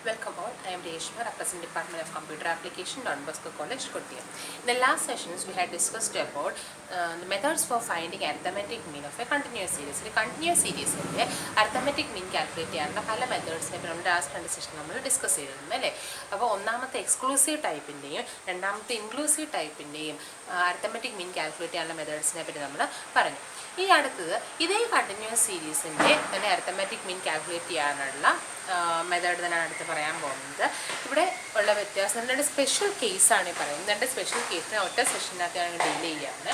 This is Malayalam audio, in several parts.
Welcome all. I am Reshma, representing Department of Computer Application, Don Bosco College, Kottayam. In the last sessions, we had discussed about the methods for finding arithmetic mean of a continuous series. A continuous series is arithmetic mean calculate and the methods we last session discuss cheyidunnu. Appo onnamate exclusive type indeyum രണ്ടാമത്തെ inclusive type indeyum arithmetic mean calculate cheyanna methods ne പറ്റി നമ്മൾ പറഞ്ഞു. ഈ അടുത്തത് ഇതേ കണ്ടിന്യൂസ് സീരീസിൻ്റെ തന്നെ അരിത്തമാറ്റിക് മീൻ കാൽക്കുലേറ്റ് ചെയ്യാനുള്ള മെത്തേഡ് തന്നെയാണ് അടുത്ത് പറയാൻ പോകുന്നത്. ഇവിടെ ഉള്ള വ്യത്യാസം രണ്ട് സ്പെഷ്യൽ കേസാണ് ഈ പറയുന്നത്. രണ്ട് സ്പെഷ്യൽ കേസിനെ ഒറ്റ സെഷനകത്ത് ഡീൽ ചെയ്യുകയാണ്.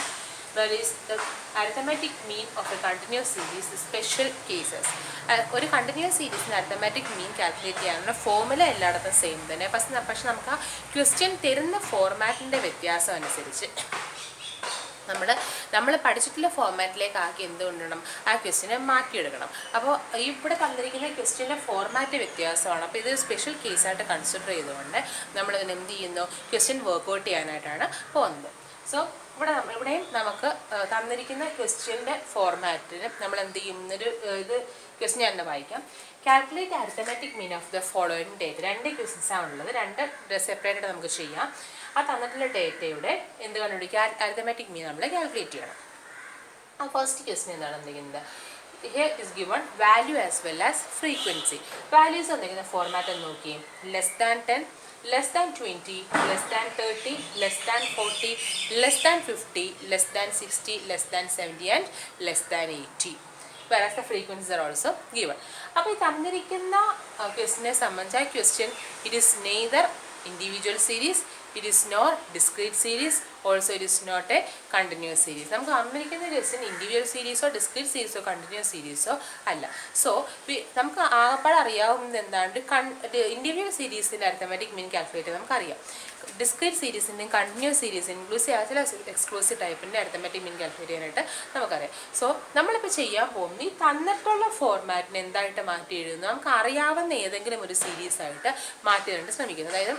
That is the arithmetic mean of a continuous series, special cases. ഒരു കണ്ടിന്യൂസ് സീരീസിന് അരിത്തമാറ്റിക് മീൻ കാൽക്കുലേറ്റ് ചെയ്യാനുള്ള ഫോർമുല എല്ലായിടത്തും സെയിം തന്നെ. പക്ഷെ നമുക്ക് ആ ക്വസ്റ്റ്യൻ തരുന്ന ഫോർമാറ്റിൻ്റെ വ്യത്യാസം അനുസരിച്ച് നമ്മൾ പഠിച്ചിട്ടുള്ള ഫോർമാറ്റിലേക്ക് ആക്കി എന്തുകൊണ്ടണം ആ ക്വസ്റ്റ്യനെ മാറ്റിയെടുക്കണം. അപ്പോൾ ഇവിടെ തന്നിരിക്കുന്ന ക്വസ്റ്റ്യൻ്റെ ഫോർമാറ്റ് വ്യത്യാസമാണ്. അപ്പോൾ ഇത് സ്പെഷ്യൽ കേസായിട്ട് കൺസിഡർ ചെയ്തുകൊണ്ട് നമ്മൾ ഇതിന് എന്ത് ചെയ്യുന്നു, ക്വസ്റ്റ്യൻ വർക്ക്ഔട്ട് ചെയ്യാനായിട്ടാണ് പോകുന്നത്. സോ ഇവിടെയും നമുക്ക് തന്നിരിക്കുന്ന ക്വസ്റ്റ്യൻ്റെ ഫോർമാറ്റിന് നമ്മൾ എന്ത് ചെയ്യും, ഇത് ക്വസ്റ്റ്യൻ തന്നെ വായിക്കാം. Calculate arithmetic mean of the following date. രണ്ട് ക്വസ്റ്റ്യൻസാണ് ഉള്ളത്, രണ്ട് സെപ്പറേറ്റ് നമുക്ക് ചെയ്യാം. ആ തന്നിട്ടുള്ള ഡേറ്റയുടെ എന്ത് കണ്ടുപിടിക്കുക, അരിത്തമാറ്റിക് മീൻ നമ്മൾ കാൽക്കുലേറ്റ് ചെയ്യണം. ആ ഫസ്റ്റ് ക്വസ്റ്റ്യൻ എന്താണ് എന്തെങ്കിലും here is given value as well as frequency. Values എന്തെങ്കിലും ഫോർമാറ്റ് എന്ന് നോക്കി. Less than 10, less than 20, less than 30, less than 40, less than 50, less than 60, less than 70 and less than 80. whereas the frequencies are also given. അപ്പോൾ ഈ തന്നിരിക്കുന്ന ക്വസ്റ്റിനെ സംബന്ധിച്ച് ആ question it is neither individual series, it is not discrete series, also it is not a continuous series. നമുക്ക് തന്നിരിക്കുന്ന ക്വസ്റ്റ്യൻ ഇൻഡിവിജ്വൽ സീരീസോ ഡിസ്ക്രീറ്റ് സീരീസോ കണ്ടിന്യൂസ് സീരീസോ അല്ല. സോ നമുക്ക് ആകപ്പാട് അറിയാവുന്നത് എന്താണ്, ഇൻഡിവിജ്വൽ സീരീസിൻ്റെ അരിത്തമാറ്റിക് മീൻ കാൽക്കുലേറ്റ് നമുക്കറിയാം. ഡിസ്ക്രീറ്റ് സീരീസിൻ്റെയും കണ്ടിന്യൂസ് സീരീസ് ഇൻക്ലൂസീവ് ആയിട്ടുള്ള എക്സ്ക്ലൂസീവ് ടൈപ്പിൻ്റെ അരിത്തമാറ്റിക് മീൻ കാൽക്കുലേറ്റ് ചെയ്യാനായിട്ട് നമുക്കറിയാം. സോ നമ്മളിപ്പോൾ ചെയ്യാൻ പോകുന്നത് ഈ തന്നിട്ടുള്ള ഫോർമാറ്റിനെ എന്തായിട്ട് മാറ്റി എഴുതുന്നു, നമുക്ക് അറിയാവുന്ന ഏതെങ്കിലും ഒരു സീരീസായിട്ട് മാറ്റി എഴുതാനായിട്ട് ശ്രമിക്കുന്നു. അതായത്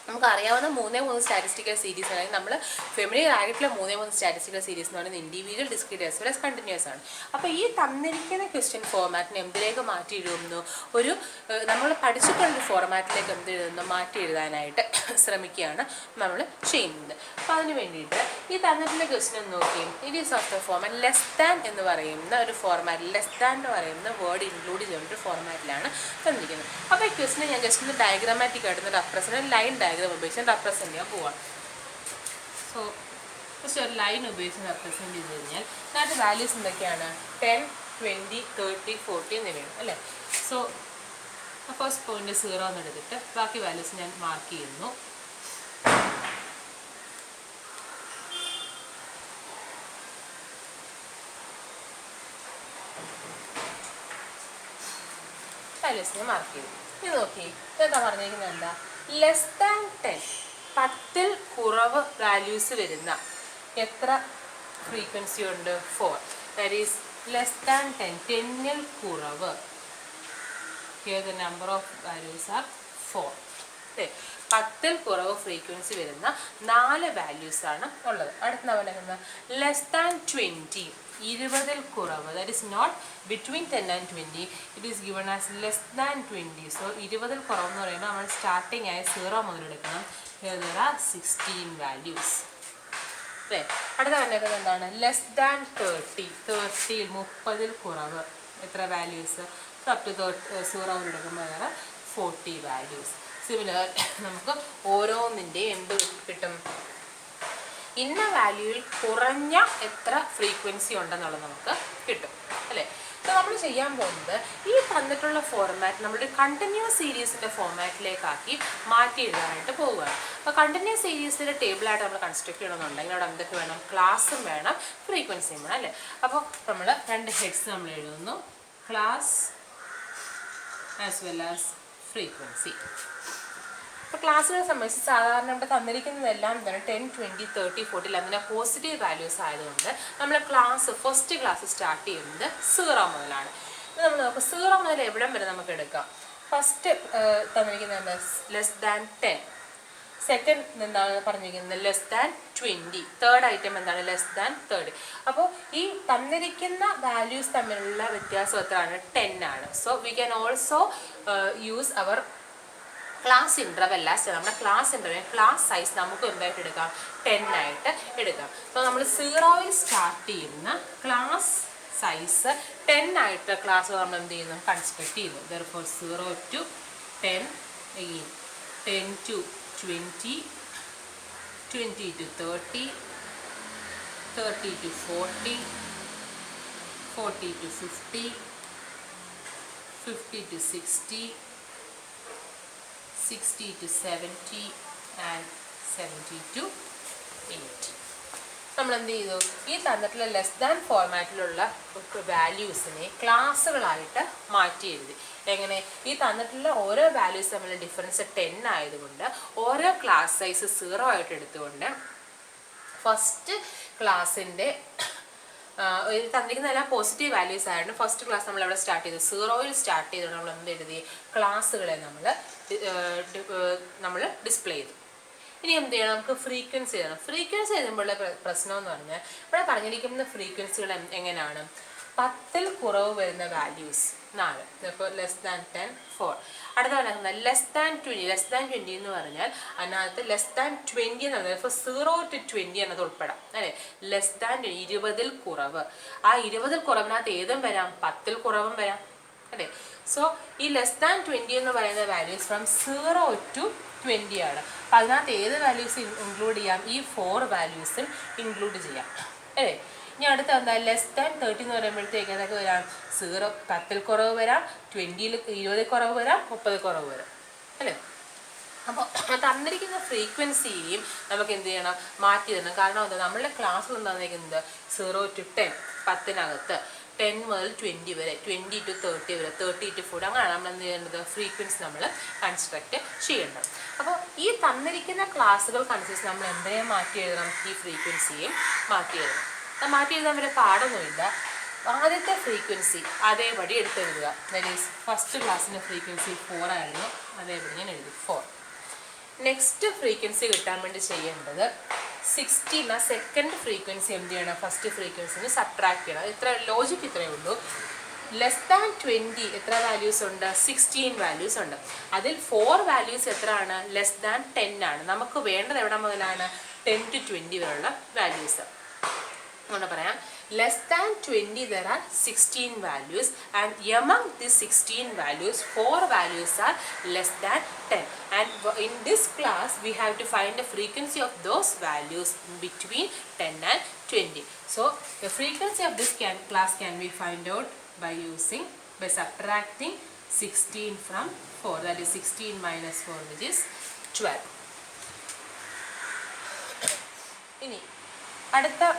നമുക്കറിയാവുന്ന 3 സ്റ്റാറ്റിസ്റ്റിക്കൽ സീരീസ് അല്ലെങ്കിൽ നമ്മൾ ഫെമിലിയർ ആയിട്ടുള്ള 3 സ്റ്റാറ്റിസ്റ്റിക്കൽ സീരീസ് എന്ന് പറയുന്നത് individual, discrete as well as continuous ആണ്. അപ്പോൾ ഈ തന്നിരിക്കുന്ന ക്വസ്റ്റ്യൻ ഫോർമാറ്റിനെ എന്തിലേക്ക് മാറ്റി എഴുതുന്നു, ഒരു നമ്മൾ പഠിച്ചിട്ടുള്ള ഫോർമാറ്റിലേക്ക് എന്ത് എഴുതുന്നു മാറ്റി എഴുതാനായിട്ട് ശ്രമിക്കുകയാണ് നമ്മൾ ചെയ്യുന്നത്. അപ്പോൾ അതിന് വേണ്ടിയിട്ട് ഈ തന്നിട്ടുള്ള ക്വസ്റ്റ്യൻ നോക്കി it is of the format less than എന്ന് പറയുന്ന ഒരു ഫോർമാറ്റ്, ലെസ് ദാൻ എന്ന് പറയുന്ന വേർഡ് ഇൻക്ലൂഡ് ചെയ്തിട്ടൊരു ഫോർമാറ്റിലാണ് തന്നിരിക്കുന്നത്. അപ്പോൾ ഈ ക്വസ്റ്റിനെ ഞാൻ ജസ്റ്റ് ഒന്ന് ഡയഗ്രാമാറ്റിക് ആയിട്ട് റെപ്രസെൻറ്റ് ലൈൻ ഡയഗ്രാം ഉപയോഗിച്ച് റെപ്രസെൻറ്റ് ചെയ്യാൻ പോവാണ്. സോ ജസ്റ്റ് ഒരു ലൈൻ ഉപയോഗിച്ച് റെപ്രസെൻറ്റ് ചെയ്ത് കഴിഞ്ഞാൽ അതിൻ്റെ വാല്യൂസ് എന്തൊക്കെയാണ്, 10, 20, 30, 40 എന്നിവയാണ് അല്ലേ. സോ ഫസ്റ്റ് പോയിന്റ് 0 എന്ന് എടുത്തിട്ട് ബാക്കി വാല്യൂസ് ഞാൻ മാർക്ക് ചെയ്യുന്നു. വാല്യൂസിനെ മാർക്ക് ചെയ്തു. ഇത് നോക്കി എന്താ പറഞ്ഞിരിക്കുന്നത്, എന്താ ലെസ് ദാൻ 10, 10ൽ കുറവ് വാല്യൂസ് വരുന്ന എത്ര ഫ്രീക്വൻസി ഉണ്ട്, 4. ദാറ്റ് ഈസ് ലെസ് ദാൻ 10, 10ൽ കുറവ്. Here the number of values R 4. 10ൽ കുറവ് ഫ്രീക്വൻസി വരുന്ന 4 വാല്യൂസാണ് ഉള്ളത്. അടുത്ത പറയുന്നത് ലെസ് ദാൻ 20, 20ൽ കുറവ്. That is not between 10 and 20, it is given as less than 20. So 20ൽ കുറവെന്ന് പറയുമ്പോൾ നമ്മൾ സ്റ്റാർട്ടിങ് ആയ 0 മുതൽ എടുക്കണം. Here there are 16 values. അല്ലേ. അടുത്ത പറഞ്ഞേക്കുന്നത് എന്താണ്, ലെസ് ദാൻ 30, 30ൽ കുറവ് എത്ര വാല്യൂസ്, അപ് ടു 0 മുതൽ എടുക്കുമ്പോൾ വേറെ 40 വാല്യൂസ്. സിമിലർ നമുക്ക് ഓരോന്നിൻ്റെയും എന്ത് കിട്ടും, ഇന്ന വാല്യൂവിൽ കുറഞ്ഞ എത്ര ഫ്രീക്വൻസി ഉണ്ടെന്നുള്ളത് നമുക്ക് കിട്ടും അല്ലേ. സോ നമ്മൾ ചെയ്യാൻ പോകുന്നത് ഈ തന്നിട്ടുള്ള ഫോർമാറ്റ് നമ്മുടെ കണ്ടിന്യൂസ് സീരീസിൻ്റെ ഫോർമാറ്റിലേക്കാക്കി മാറ്റി എഴുതാനായിട്ട് പോവുകയാണ്. അപ്പോൾ കണ്ടിന്യൂസ് സീരീസിൻ്റെ ടേബിളായിട്ട് നമ്മൾ കൺസ്ട്രക്ട് ചെയ്യണമെന്നുണ്ടെങ്കിൽ അവിടെ എന്തൊക്കെ വേണം, ക്ലാസ്സും വേണം ഫ്രീക്വൻസിയും വേണം അല്ലേ. അപ്പോൾ നമ്മൾ 2 ഹെഡ്സ് നമ്മൾ എഴുതുന്നു, class as well as frequency. ഇപ്പോൾ ക്ലാസ്സുകളെ സംബന്ധിച്ച് സാധാരണ ഇവിടെ തന്നിരിക്കുന്നതെല്ലാം തന്നെ 10, 20, 30, 40 അങ്ങനെ പോസിറ്റീവ് വാല്യൂസ് ആയതുകൊണ്ട് നമ്മൾ ഫസ്റ്റ് ക്ലാസ് സ്റ്റാർട്ട് ചെയ്യുന്നത് 0 മുതലാണ്. നമ്മൾ നോക്കാം 0 മുതൽ എവിടം വരെ നമുക്ക് എടുക്കാം. ഫസ്റ്റ് തന്നിരിക്കുന്നത് ലെസ് ദാൻ 10, സെക്കൻഡ് എന്താണ് പറഞ്ഞിരിക്കുന്നത് ലെസ് ദാൻ 20, തേർഡ് ഐറ്റം എന്താണ് ലെസ് ദാൻ 30. അപ്പോൾ ഈ തന്നിരിക്കുന്ന വാല്യൂസ് തമ്മിലുള്ള വ്യത്യാസം എത്രയാണ്, 10 ആണ്. So we can also use our class interval last നമ്മുടെ ക്ലാസ് ഇൻ്റർവെൽ ക്ലാസ് സൈസ് നമുക്ക് എന്തായിട്ട് എടുക്കാം 10 ആയിട്ട് എടുക്കാം. അപ്പോൾ നമ്മൾ 0-ൽ സ്റ്റാർട്ട് ചെയ്യുന്ന ക്ലാസ് സൈസ് 10 ആയിട്ട് ക്ലാസ് നമ്മൾ എന്ത് ചെയ്യുന്നു കൺസ്ട്രക്ട് ചെയ്യുന്നു. therefore 0 to 10, again 10 to 20, 20 to 30, 30 to 40, 40 to 50, 50 to 60, 60 to 70 and 70 to 8. നമ്മൾ എന്ത് ചെയ്തു, ഈ തന്നിട്ടുള്ള ലെസ് ദാൻ ഫോർമാറ്റിലുള്ള വാല്യൂസിനെ ക്ലാസ്സുകളായിട്ട് മാറ്റി എഴുതി. എങ്ങനെ, ഈ തന്നിട്ടുള്ള ഓരോ വാല്യൂസ് തമ്മിലുള്ള ഡിഫറൻസ് 10 ആയതുകൊണ്ട് ഓരോ ക്ലാസ് സൈസ് 0 ആയിട്ട് എടുത്തുകൊണ്ട് ഫസ്റ്റ് ക്ലാസ്സിൻ്റെ തന്നിരിക്കുന്ന എല്ലാം പോസിറ്റീവ് വാല്യൂസ് ആയിരുന്നു. ഫസ്റ്റ് ക്ലാസ് നമ്മൾ അവിടെ സ്റ്റാർട്ട് ചെയ്തു 0-ൽ സ്റ്റാർട്ട് ചെയ്തുകൊണ്ട് നമ്മൾ എന്ത് എഴുതി, ക്ലാസ്സുകളെ നമ്മൾ ഡിസ്പ്ലേ ചെയ്തു. ഇനി എന്ത് ചെയ്യണം, നമുക്ക് ഫ്രീക്വൻസി എഴുതണം. ഫ്രീക്വൻസി എഴുതുമ്പോഴുള്ള പ്രശ്നം എന്ന് പറഞ്ഞാൽ ഇവിടെ പറഞ്ഞിരിക്കുന്ന ഫ്രീക്വൻസികൾ എങ്ങനെയാണ്, 10-ൽ കുറവ് വരുന്ന വാല്യൂസ് 4, ഇപ്പോൾ ലെസ് ദാൻ 10 4. അടുത്ത പറയുന്നത് ലെസ് ദാൻ 20 എന്ന് പറഞ്ഞാൽ അതിനകത്ത് ലെസ് ദാൻ 20 എന്ന് പറഞ്ഞാൽ ഇപ്പോൾ 0 to 20 എന്നത് ഉൾപ്പെടാം അല്ലേ. ലെസ് ദാൻ 20-ൽ കുറവ്, ആ 20-ൽ കുറവിനകത്ത് ഏതും വരാം, 10-ൽ കുറവും വരാം അല്ലേ. സോ ഈ ലെസ് ദാൻ 20 എന്ന് പറയുന്ന വാല്യൂസ് ഫ്രം 0 to 20 ആണ്. അപ്പം അതിനകത്ത് ഏത് വാല്യൂസ് ഇൻക്ലൂഡ് ചെയ്യാം, ഈ 4 വാല്യൂസും ഇൻക്ലൂഡ് ചെയ്യാം അല്ലേ. ഇനി അടുത്ത എന്താ, ലെസ് ദാൻ 30 എന്ന് പറയുമ്പോഴത്തേക്ക് അതൊക്കെ വരാം 0 10-ൽ കുറവ് വരാം, 20-ൽ 20-ൽ കുറവ് വരാം, 30-ൽ കുറവ് വരാം അല്ലേ. അപ്പോൾ തന്നിരിക്കുന്ന ഫ്രീക്വൻസിയും നമുക്ക് എന്ത് ചെയ്യണം, മാറ്റി തരണം. കാരണം എന്താ, നമ്മളുടെ ക്ലാസ്സിൽ തന്നിരിക്കുന്നത് 0 to 10 10-നകത്ത് 10 മുതൽ 20 വരെ, 20 to 30 വരെ, 30 to 40, അങ്ങനെയാണ് നമ്മൾ എന്ത് ചെയ്യേണ്ടത്, ഫ്രീക്വൻസി നമ്മൾ കൺസ്ട്രക്റ്റ് ചെയ്യേണ്ടത്. അപ്പോൾ ഈ തന്നിരിക്കുന്ന ക്ലാസ്സുകൾക്കനുസരിച്ച് നമ്മൾ എന്തിനേയും മാറ്റി എഴുതണം, ഈ ഫ്രീക്വൻസിയും മാറ്റി എഴുതണം. അത് മാറ്റി എഴുതാൻ വരെ പാടൊന്നുമില്ല. ആദ്യത്തെ ഫ്രീക്വൻസി അതേപടി എടുത്തെഴുതുക. ദാറ്റ് ഈസ് ഫസ്റ്റ് ക്ലാസ്സിൻ്റെ ഫ്രീക്വൻസി 4 ആയിരുന്നു, അതേപടി ഞാൻ എഴുതി 4. നെക്സ്റ്റ് ഫ്രീക്വൻസി കിട്ടാൻ വേണ്ടി ചെയ്യേണ്ടത് 16 ആ സെക്കൻഡ് ഫ്രീക്വൻസി എന്ത് ചെയ്യണം, ഫസ്റ്റ് ഫ്രീക്വൻസിന് സബ്ട്രാക്ട് ചെയ്യണം. ഇത്ര ലോജിക്ക് ഇത്രയേ ഉള്ളൂ. ലെസ് ദാൻ 20 എത്ര വാല്യൂസ് ഉണ്ട്, 16 വാല്യൂസ് ഉണ്ട്. അതിൽ 4 വാല്യൂസ് എത്രയാണ്, ലെസ് ദാൻ 10 ആണ്. നമുക്ക് വേണ്ടത് എവിടെ മുതലാണ്, 10 to 20 വരെയുള്ള വാല്യൂസ്. അങ്ങനെ പറയാം, less than 20 there are 16 values and among these 16 values 4 values are less than 10, and in this class we have to find the frequency of those values between 10 and 20. So the frequency of this class can be found out by subtracting 16 from 4, that is 16 minus 4 which is 12. ഇനി അടുത്ത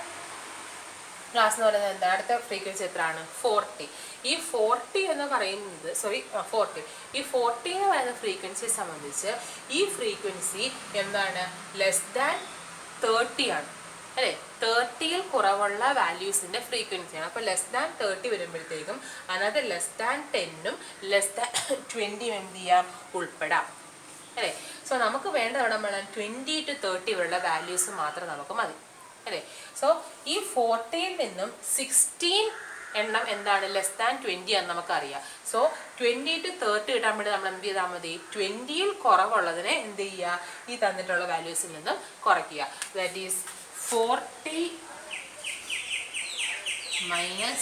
ക്ലാസ് എന്ന് പറയുന്നത് എന്താ, അടുത്ത ഫ്രീക്വൻസി എത്രയാണ്, 40. ഈ 40 എന്ന് പറയുന്നത് 40 ഈ 40 എന്ന് പറയുന്ന ഫ്രീക്വൻസിയെ സംബന്ധിച്ച് ഈ ഫ്രീക്വൻസി എന്താണ്, ലെസ് ദാൻ 30 ആണ് അല്ലേ. 30-ൽ കുറവുള്ള വാല്യൂസിൻ്റെ ഫ്രീക്വൻസിയാണ്. അപ്പോൾ ലെസ് ദാൻ 30 വരുമ്പോഴത്തേക്കും അതിനകത്ത് ലെസ് ദാൻ 10ഉം ലെസ് ദാൻ 20ഉം എന്ത് ചെയ്യാം, ഉൾപ്പെടാം അല്ലേ. സോ നമുക്ക് വേണ്ടത് അവിടെ 20 to 30 വരെയുള്ള വാല്യൂസ് മാത്രം നമുക്ക് മതി അല്ലേ. സോ ഈ 40-ൽ നിന്നും 16 എണ്ണം എന്താണ്, ലെസ് ദാൻ 20 ആണെന്ന് നമുക്കറിയാം. സോ 20 to 30 കിട്ടാൻ വേണ്ടി നമ്മൾ എന്ത് ചെയ്താൽ മതി, 20-ൽ കുറവുള്ളതിനെ എന്ത് ചെയ്യുക, ഈ തന്നിട്ടുള്ള വാല്യൂസിൽ നിന്നും കുറയ്ക്കുക. That is 40 minus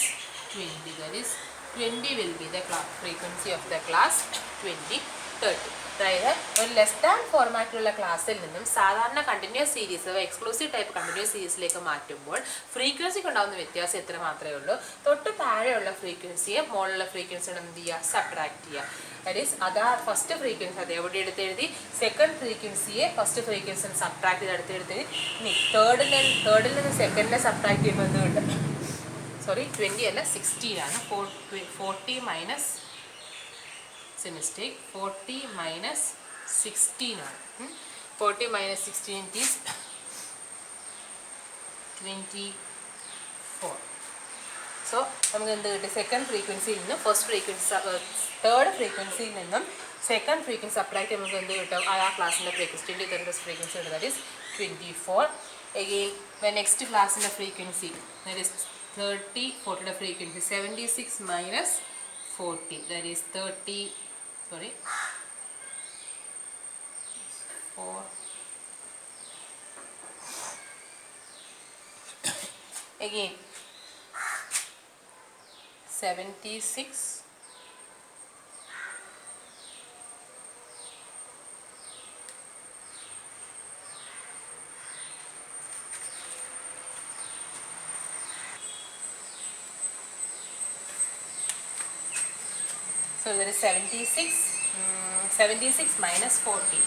20, that is 20 will be the frequency of the class 20 30. അതായത് ഒരു ലെസ് ദാൻ ഫോർമാറ്റിലുള്ള ക്ലാസ്സിൽ നിന്നും സാധാരണ continuous series exclusive type continuous സീരീസിലേക്ക് മാറ്റുമ്പോൾ ഫ്രീക്വൻസിക്ക് ഉണ്ടാകുന്ന വ്യത്യാസം എത്ര മാത്രമേ ഉള്ളൂ. തൊട്ട് താഴെയുള്ള ഫ്രീക്വൻസിയെ മുകളിലുള്ള ഫ്രീക്വൻസിയോട് എന്ത് ചെയ്യുക, സബ്ട്രാക്ട് ചെയ്യുക. ദാറ്റ് ഈസ് അതാ ഫസ്റ്റ് ഫ്രീക്വൻസി അത് എവിടെ എടുത്തെഴുതി, സെക്കൻഡ് ഫ്രീക്വൻസിയെ ഫസ്റ്റ് ഫ്രീക്വൻസിന് സബ്ട്രാക്ട് ചെയ്ത് അടുത്തെഴുതി. ഇനി തേർഡിൽ നിന്ന് സെക്കൻഡിനെ സബ്ട്രാക്ട് ചെയ്യുമ്പോൾ എന്ത് കിട്ടും, 20 അല്ല 16 ആണ്. 40 മൈനസ് mistake 40 minus 16 ആണ്. 40 minus 16 is 24. സോ നമുക്ക് എന്ത് കിട്ടി, സെക്കൻഡ് ഫ്രീക്വൻസിയിൽ നിന്നും ഫസ്റ്റ് ഫ്രീക്വൻസി തേർഡ് ഫ്രീക്വൻസിയിൽ നിന്നും സെക്കൻഡ് ഫ്രീക്വൻസി സബ്ട്രാക്ട് നമുക്ക് എന്ത് കിട്ടും, ആ ക്ലാസ്സിൻ്റെ ഫ്രീക്വൻസി 23 ഫ്രീക്വൻസി ഉണ്ട്, ദാറ്റ് ഈസ് 24. അഗെയിൻ നെക്സ്റ്റ് ക്ലാസ്സിൻ്റെ ഫ്രീക്വൻസി ദാറ്റ് ഈസ് 30 40യുടെ frequency 76 minus 40, that is 30 4 again 76 so there is 76 minus 40.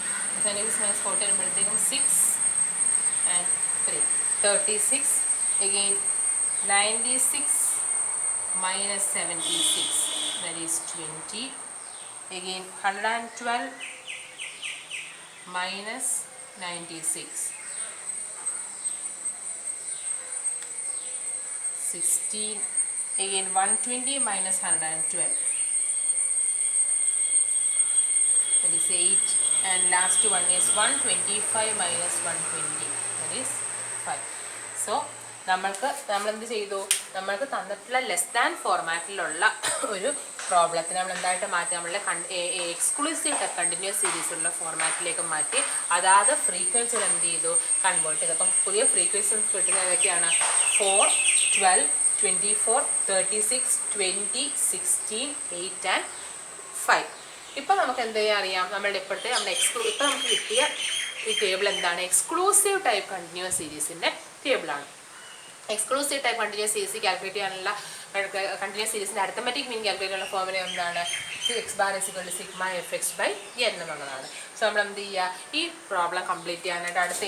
76 minus 40 വരുമ്പോഴത്തേക്കും 6 and 3 36 again 96 minus 76 that is 20 again 112 minus 96 16 again 120 minus 112 that is 8 and last one is 125 minus 120 that is 5. So നമ്മളെന്ത് ചെയ്തു, നമ്മൾക്ക് തന്നിട്ടുള്ള ലെസ് ദാൻ ഫോർമാറ്റിലുള്ള ഒരു പ്രോബ്ലത്തിന് നമ്മൾ എന്തായിട്ട് മാറ്റി, നമ്മളുടെ എക്സ്ക്ലൂസീവ് കണ്ടിന്യൂസ് സീരീസുള്ള ഫോർമാറ്റിലേക്ക് മാറ്റി അതാത് ഫ്രീക്വൻസികൾ എന്ത് ചെയ്തു, കൺവേർട്ട് ചെയ്തു. അപ്പം പുതിയ ഫ്രീക്വൻസി കിട്ടുന്നത് ഏതൊക്കെയാണ്? 4, 12, 24, 36, 20, 16, 8 and 5. ഇപ്പം നമുക്ക് എന്ത് ചെയ്യാൻ അറിയാം, നമ്മളുടെ ഇപ്പോഴത്തെ ഇപ്പം നമുക്ക് കിട്ടിയ ഈ ടേബിൾ എന്താണ്? എക്സ്ക്ലൂസീവ് ടൈപ്പ് കണ്ടിന്യൂസ് സീരീസിൻ്റെ ടേബിളാണ്. Exclusive type continuous series calculate ചെയ്യാനുള്ള കണ്ടിന്യൂസ് സീരീസിൻ്റെ അരിത്തമെറ്റിക് മീൻ കാൽക്കുലേറ്റ് ചെയ്യാനുള്ള ഫോർമുല എന്താണ്? x bar is equal to sigma fx by n എന്നുള്ളതാണ്. സോ നമ്മൾ എന്ത് ചെയ്യുക, ഈ പ്രോബ്ലം കംപ്ലീറ്റ് ചെയ്യാനായിട്ട് അടുത്ത്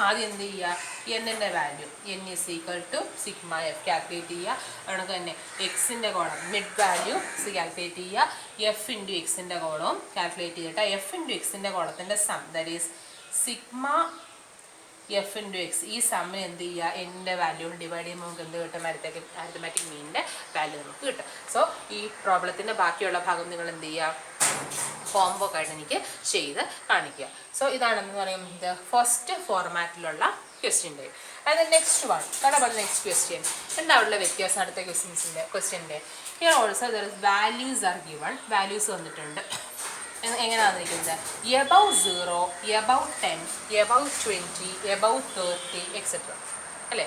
ആദ്യം എന്ത് ചെയ്യുക, എന്നിൻ്റെ value n is equal to sigma f calculate ചെയ്യുക. അതുകൊണ്ട് തന്നെ എക്സിൻ്റെ കോളം മിഡ് വാല്യൂ കാൽക്കുലേറ്റ് ചെയ്യുക, എഫ് ഇൻറ്റു എക്സിൻ്റെ കോളവും കാൽക്കുലേറ്റ് ചെയ്തിട്ട് എഫ് ഇൻറ്റു എക്സിൻ്റെ കോളത്തിൻ്റെ sum that is sigma F into X. ഈ സമ്മിന് എന്ത് ചെയ്യുക, എൻ്റെ വാല്യൂ ഡിവൈഡ് ചെയ്യുമ്പോൾ നമുക്ക് എന്ത് കിട്ടും? അരിത്തമാറ്റിക് മീനിൻ്റെ വാല്യൂ നമുക്ക് കിട്ടും. സോ ഈ പ്രോബ്ലത്തിൻ്റെ ബാക്കിയുള്ള ഭാഗം നിങ്ങൾ എന്ത് ചെയ്യുക, കോംബോ ആയിട്ട് എനിക്ക് ചെയ്ത് കാണിക്കുക. സോ ഇതാണെന്ന് പറയുന്നത് ഫസ്റ്റ് ഫോർമാറ്റിലുള്ള ക്വസ്റ്റ്യൻ്റെ. ആൻഡ് നെക്സ്റ്റ് വൺ കണ്ടപ്പോൾ നെക്സ്റ്റ് ക്വസ്റ്റ്യൻ എന്താണുള്ള വ്യത്യാസം അടുത്ത ക്വസ്റ്റ്യൻ്റെ here also there is values are given. Values വന്നിട്ടുണ്ട്. എങ്ങനെയാണെന്ന് ഇരിക്കുന്നത്? Above 0, above 10, above 20, above 30 etcetera അല്ലേ?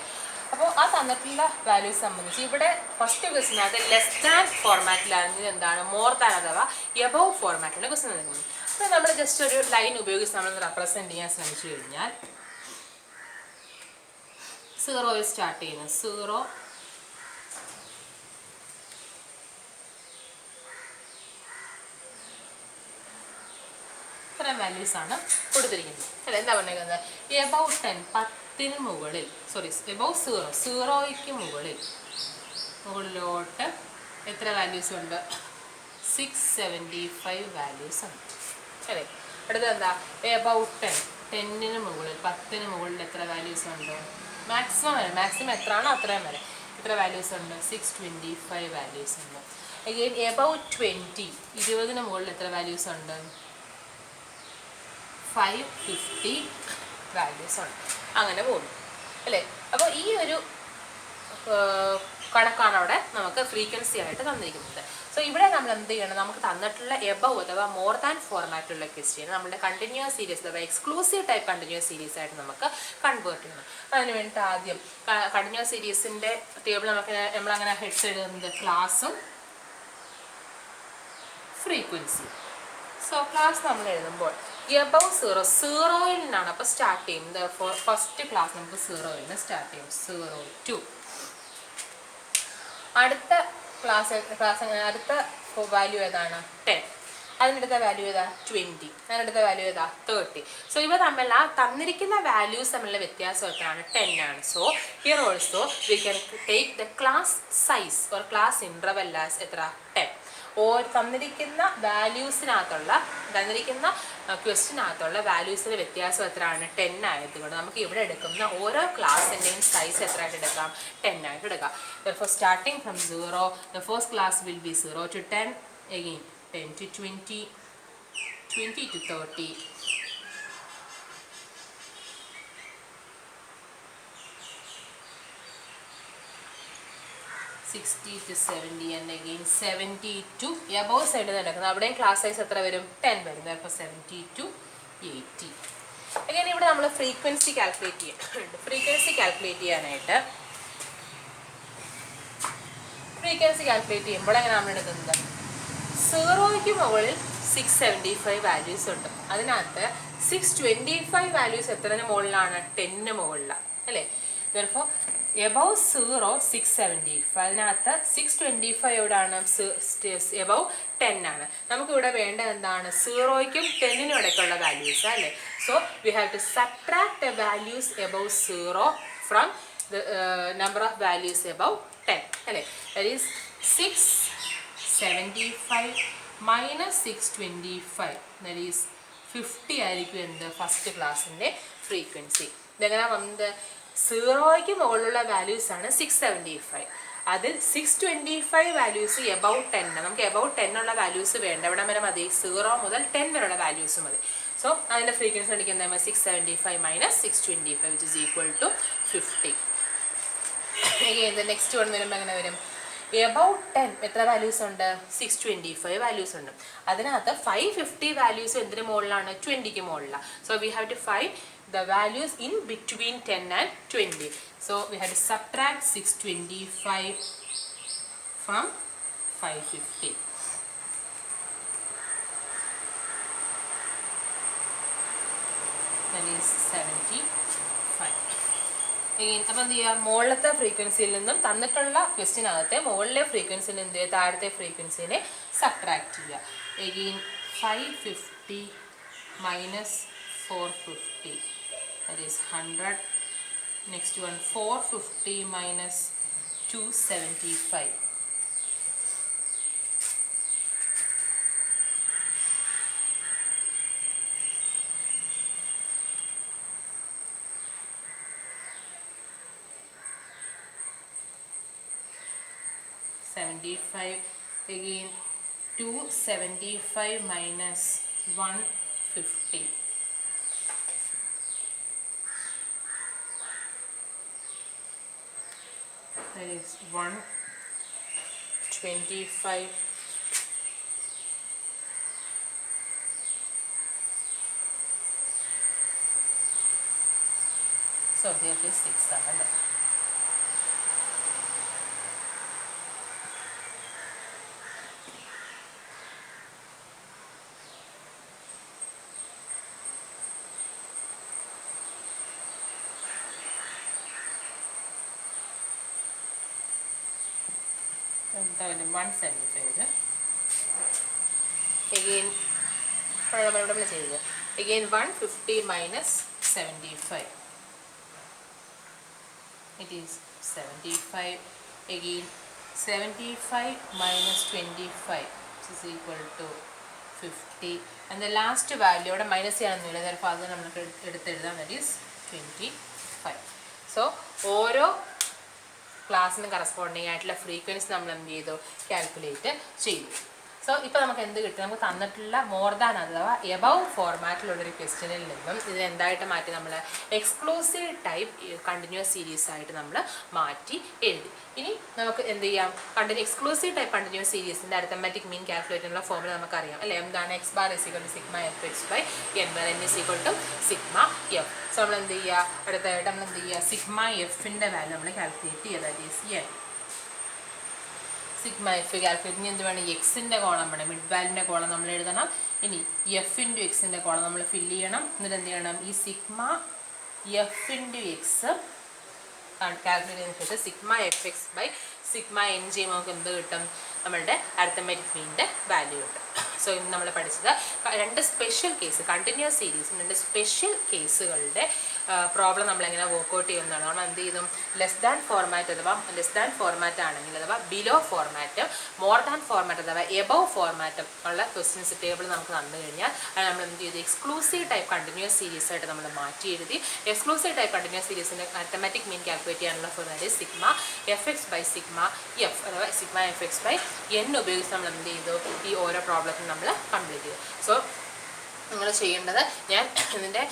അപ്പോൾ ആ തന്നിട്ടുള്ള വാല്യൂസ് സംബന്ധിച്ച് ഇവിടെ ഫസ്റ്റ് ക്വസ്റ്റിനകത്ത് ലെസ് ദാൻ ഫോർമാറ്റിലാണെങ്കിൽ എന്താണ്, മോർ ദാൻ അഥവാ എബവ് ഫോർമാറ്റിലാണ് ക്വസ്റ്റ്യൻ നൽകുന്നത്. അപ്പോൾ നമ്മൾ ജസ്റ്റ് ഒരു ലൈൻ ഉപയോഗിച്ച് നമ്മൾ റെപ്രസെൻറ്റ് ചെയ്യാൻ ശ്രമിച്ചു കഴിഞ്ഞാൽ 0 സ്റ്റാർട്ട് ചെയ്യുന്നത് 0 ഇത്രയും വാല്യൂസാണ് കൊടുത്തിരിക്കുന്നത് അല്ല. എന്താ പറഞ്ഞിരിക്കുന്നത്? എബവ് 10 10 മുകളിൽ, സോറി എബവ് 0 മുകളിലോട്ട് എത്ര വാല്യൂസ് ഉണ്ട്? 675 വാല്യൂസ് ഉണ്ട് അല്ലേ. അടുത്തത് എന്താ? എബവ് 10 മുകളിൽ 10 മുകളിൽ എത്ര വാല്യൂസ് ഉണ്ട്? മാക്സിമം എത്രയാണോ അത്രയും വരെ എത്ര വാല്യൂസ് ഉണ്ട്? 625 വാല്യൂസ് ഉണ്ട്. അഗെയിൻ എബവ് 20 മുകളിൽ എത്ര വാല്യൂസ് ഉണ്ട്? 550 വാല്യൂസ് ഉണ്ട്. അങ്ങനെ പോകുന്നു അല്ലേ. അപ്പോൾ ഈ ഒരു കണക്കാണ് അവിടെ നമുക്ക് ഫ്രീക്വൻസി ആയിട്ട് തന്നിരിക്കുന്നത്. സോ ഇവിടെ നമ്മൾ എന്ത് ചെയ്യണം, നമുക്ക് തന്നിട്ടുള്ള എബവ് അഥവാ മോർ ദാൻ ഫോർമാറ്റുള്ള ക്വസ്റ്റ്യൻ നമ്മുടെ കണ്ടിന്യൂസ് സീരീസ് അഥവാ എക്സ്ക്ലൂസീവ് ടൈപ്പ് കണ്ടിന്യൂസ് സീരീസ് ആയിട്ട് നമുക്ക് കൺവേർട്ട് ചെയ്യണം. അതിന് വേണ്ടിയിട്ട് ആദ്യം കണ്ടിന്യൂസ് സീരീസിൻ്റെ ടേബിൾ നമ്മളങ്ങനെ ഹെഡ്സ് എഴുതുന്നത് ക്ലാസ്സും ഫ്രീക്വൻസിയും. സോ ക്ലാസ് നമ്മൾ എഴുതുമ്പോൾ എബവ് 0 നിന്നാണ് അപ്പോൾ സ്റ്റാർട്ട് ചെയ്യുന്നത്. ഫസ്റ്റ് ക്ലാസ് നമുക്ക് 0 സ്റ്റാർട്ട് ചെയ്യും. 0 2 അടുത്ത അടുത്ത വാല്യൂ ഏതാണ്? 10. അതിനടുത്ത വാല്യൂ ഏതാ? 20. അതിനടുത്ത വാല്യൂ ഏതാ? 30. സോ ഇവ തമ്മിൽ ആ തന്നിരിക്കുന്ന വാല്യൂസ് തമ്മിലുള്ള വ്യത്യാസം എത്രയാണ്? 10 ആണ്. So here also we can take the class size or class interval as എത്ര? 10. തന്നിരിക്കുന്ന വാല്യൂസിനകത്തുള്ള ക്വസ്റ്റിനകത്തുള്ള വാല്യൂസിൻ്റെ വ്യത്യാസം എത്രയാണ്? 10 ആയതുകൊണ്ട് നമുക്ക് ഇവിടെ എടുക്കുന്ന ഓരോ ക്ലാസ്സിൻ്റെയും സൈസ് എത്ര ആയിട്ട് എടുക്കാം? 10 ആയിട്ട് എടുക്കാം. Therefore starting from 0 the first class will be 0 to 10, again 10 to 20, 20 to 30, 60 to 70 and again 70 to above side നടക്കുന്നത്. അവിടെയും ക്ലാസ് സൈസ് എത്ര വരും? 10 വരും. Therefore 70 to 80. അങ്ങനെ ഇവിടെ നമ്മൾ ഫ്രീക്വൻസി കാൽക്കുലേറ്റ് ചെയ്യാം. ഫ്രീക്വൻസി കാൽക്കുലേറ്റ് ചെയ്യുമ്പോൾ എങ്ങനെ നമ്മൾ എടുക്കുന്നത്, 0ക്ക് മുകളിൽ 675 വാല്യൂസ് ഉണ്ട്. അതിനകത്ത് 625 വാല്യൂസ് എത്രന് മുകളിലാണ്? 10 മുകളിലാണ് അല്ലേ. therefore above 0 675, അതിനകത്ത് 625 എവിടെയാണ്? above 10 ആണ്. നമുക്കിവിടെ വേണ്ടത് എന്താണ്? 0ക്കും 10നും ഇടയ്ക്കുള്ള വാല്യൂസ് അല്ലേ. So we have to subtract the values above 0 from the number of values above 10 അല്ലേ. that is 675 minus 625, that is 50 ആയിരിക്കും എന്ത്? ഫസ്റ്റ് ക്ലാസ്സിൻ്റെ ഫ്രീക്വൻസി. ഇതെങ്ങനെ വന്നത്? 0ക്ക് മുകളിലുള്ള വാല്യൂസ് ആണ് 675. അതിൽ 625 വാല്യൂസ് എബവ് 10. നമുക്ക് എബവ് 10 ഉള്ള വാല്യൂസ് വേണ്ട. എവിടെ വരെ മതി? 0 മുതൽ 10 വരെയുള്ള വാല്യൂസ് മതി. സോ അതിൻ്റെ ഫ്രീക്വൻസി അടിക്കുന്നത് 675 minus 625 which is equal to 50. Next one വരുമ്പോൾ എങ്ങനെ വരും? എബവ് 10 എത്ര വാല്യൂസ് ഉണ്ട്? 625 വാല്യൂസ് ഉണ്ട്. അതിനകത്ത് 550 വാല്യൂസ് എന്തിന് മുകളിലാണ്? 20ക്ക് മുകളിലാണ്. So we have to find the values in between 10 and 20. So we have to subtract 625 from 550. That is 75. അപ്പം എന്ത് ചെയ്യുക? മുകളിലത്തെ ഫ്രീക്വൻസിയിൽ നിന്നും തന്നിട്ടുള്ള ക്വസ്റ്റ്യനകത്തെ മുകളിലെ ഫ്രീക്വൻസിയിൽ എന്ത് ചെയ്യുക? താഴത്തെ ഫ്രീക്വൻസിനെ സബ്ട്രാക്ട് ചെയ്യുക. Again 550 minus 450, that is 100. Next one 450 minus 275, again 275 minus 150, that is 125. So here is 600. Then 175. Again 150 minus 75. It is 75. Again 75 minus 25, which is equal to 50. And the last value oda minus cheyananilla, therefore adu namukku eduthu ezhudam, that is 25. So oro ക്ലാസ്സിന് കറസ്പോണ്ടിങ് ആയിട്ടുള്ള ഫ്രീക്വൻസി നമ്മൾ എന്ത് ചെയ്തു? കാൽക്കുലേറ്റ് ചെയ്തു. സോ ഇപ്പോൾ നമുക്ക് എന്ത് കിട്ടും? നമുക്ക് തന്നിട്ടുള്ള മോർ ദാൻ അഥവാ എബവ് ഫോർമാറ്റിലുള്ളൊരു ക്വസ്റ്റ്യനിൽ നിന്നും ഇതിനെന്തായിട്ട് മാറ്റി? നമ്മൾ എക്സ്ക്ലൂസീവ് ടൈപ്പ് കണ്ടിന്യൂസ് സീരീസ് ആയിട്ട് നമ്മൾ മാറ്റി എഴുതി. ഇനി നമുക്ക് എന്ത് ചെയ്യാം? എക്സ്ക്ലൂസീവ് ടൈപ്പ് കണ്ടിന്യൂസ് സീരീസിൻ്റെ അരിത്തമാറ്റിക് മീൻ കാൽക്കുലേറ്റിനുള്ള ഫോമുല നമുക്കറിയാം അല്ലേ. എന്താണ്? X bar is equal to sigma F X by N bar N is equal to sigma F. So നമ്മൾ എന്ത് ചെയ്യുക? അടുത്തായിട്ട് നമ്മൾ എന്ത് ചെയ്യുക? സിഗ്മ എഫിൻ്റെ വാല്യൂ നമ്മൾ കാൽക്കുലേറ്റ് ചെയ്യുക, that is N. Sigma F calculate. ഇനി എന്ത് വേണം? എക്സിൻ്റെ കോളം വേണം, മിഡ് വാല്യൂൻ്റെ കോളം നമ്മൾ എഴുതണം. ഇനി എഫ് ഇൻറ്റു എക്സിൻ്റെ കോളം നമ്മൾ ഫില്ല് ചെയ്യണം. എന്നിട്ട് എന്ത് ചെയ്യണം? ഈ sigma F into X calculate ചെയ്തതിന് ശേഷം sigma F X by sigma N ചെയ്യുമ്പോൾ നമുക്ക് എന്ത് കിട്ടും? നമ്മളുടെ അരിത്തമാറ്റിക് മീനിൻ്റെ വാല്യൂ കിട്ടും. സോ ഇന്ന് നമ്മൾ പഠിച്ചത് രണ്ട് സ്പെഷ്യൽ കേസ്, കണ്ടിന്യൂസ് സീരീസും രണ്ട് സ്പെഷ്യൽ കേസുകളുടെ പ്രോബ്ലം നമ്മളെങ്ങനെ വർക്ക്ഔട്ട് ചെയ്യുന്നതാണ്. നമ്മൾ എന്ത് ചെയ്തു? ലെസ് ദാൻ ഫോർമാറ്റ് അഥവാ ലെസ് ദാൻ ഫോർമാറ്റ് ആണെങ്കിൽ അഥവാ ബിലോ ഫോർമാറ്റും മോർ ദാൻ ഫോർമാറ്റ് അഥവാ എബവ് ഫോർമാറ്റും ഉള്ള ക്വസ്റ്റ്യൻസ് ടേബിൾ നമുക്ക് തന്നു കഴിഞ്ഞാൽ അത് നമ്മൾ എന്ത് ചെയ്തു? എക്സ്ക്ലൂസീവ് ടൈപ്പ് കണ്ടിന്യൂസ് സീരീസ് ആയിട്ട് നമ്മൾ മാറ്റി എഴുതി. എക്സ്ക്ലൂസീവ് ടൈപ്പ് കണ്ടിന്യൂസ് സീരീസിൻ്റെ അരിത്തമാറ്റിക് മീൻ കാൽക്കുലേറ്റ് ചെയ്യാനുള്ള format sigma F X by sigma F അഥവാ sigma F X by N ഉപയോഗിച്ച് നമ്മൾ എന്ത് ചെയ്തു? ഈ ഓരോ പ്രോബ്ലത്തിനും നമ്മൾ കംപ്ലീറ്റ് ചെയ്തു. സോ നിങ്ങൾ ചെയ്യേണ്ടത്, ഞാൻ ഇതിൻ്റെ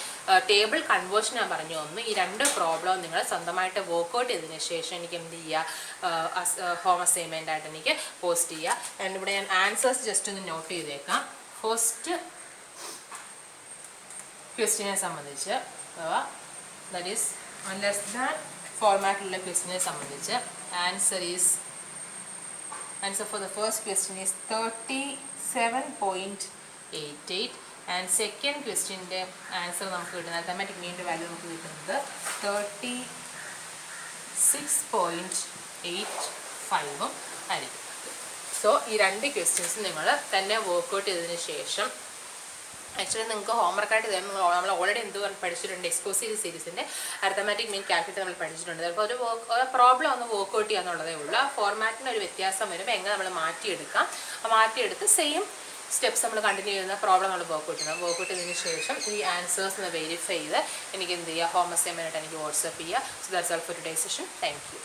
ടേബിൾ കൺവേർഷൻ ഞാൻ പറഞ്ഞു തന്നു. ഈ രണ്ട് പ്രോബ്ലം നിങ്ങൾ സ്വന്തമായിട്ട് വർക്ക്ഔട്ട് ചെയ്തതിന് ശേഷം എനിക്ക് എന്ത് ചെയ്യുക? ഹോം അസൈൻമെൻ്റ് ആയിട്ട് എനിക്ക് പോസ്റ്റ് ചെയ്യുക. ആൻഡ് ഇവിടെ ഞാൻ ആൻസേഴ്സ് ജസ്റ്റ് ഒന്ന് നോട്ട് ചെയ്തേക്കാം. ഫസ്റ്റ് ക്വസ്റ്റ്യനെ സംബന്ധിച്ച് ദാറ്റ് ഈസ് ലെസ് ദാൻ ഫോർമാറ്റിലുള്ള ക്വസ്റ്റ്യനെ സംബന്ധിച്ച് answer for the first question is 37.88 and second questionൻ്റെ answer നമുക്ക് കിട്ടുന്നത് അരിത്തമാറ്റിക് മീനിൻ്റെ വാല്യൂ നമുക്ക് കിട്ടുന്നത് 36.85 ആയിരിക്കും. സോ ഈ രണ്ട് ക്വസ്റ്റ്യൻസ് നിങ്ങൾ തന്നെ വർക്ക്ഔട്ട് ചെയ്തതിന് ശേഷം ആക്ച്വലി നിങ്ങൾക്ക് ഹോംവർക്കായിട്ട് തരുന്ന നമ്മൾ ഓൾറെഡി എന്ത് പഠിച്ചിട്ടുണ്ട് എക്സ്പോസീവ് സീരീസിൻ്റെ അരിത്തമാറ്റിക് മീൻ കാൽക്കുലേറ്റ് നമ്മൾ പഠിച്ചിട്ടുണ്ട്. അപ്പോൾ ഒരു പ്രോബ്ലം ഒന്ന് വർക്ക്ഔട്ട് ചെയ്യുക എന്നുള്ളതേ ഉള്ളൂ. ആ ഫോർമാറ്റിന് ഒരു വ്യത്യാസം വരുമ്പോൾ എങ്ങനെ നമ്മൾ മാറ്റിയെടുക്കാം, മാറ്റിയെടുത്ത് സെയിം സ്റ്റെപ്സ് നമ്മൾ കണ്ടിന്യൂ ചെയ്യുന്ന പ്രോബ്ലം നമ്മൾ വർക്ക്ഔട്ട് ചെയ്യണം. വർക്ക്ഔട്ട് ചെയ്തതിന് ശേഷം ഈ ആൻസേഴ്സ് ഒന്ന് വെരിഫൈ ചെയ്ത് എനിക്ക് എന്ത് ചെയ്യുക, ഹോം അസൈൻമെൻറ്റായിട്ട് എനിക്ക് വാട്സപ്പ് ചെയ്യുക. So that's all for today session. Thank you.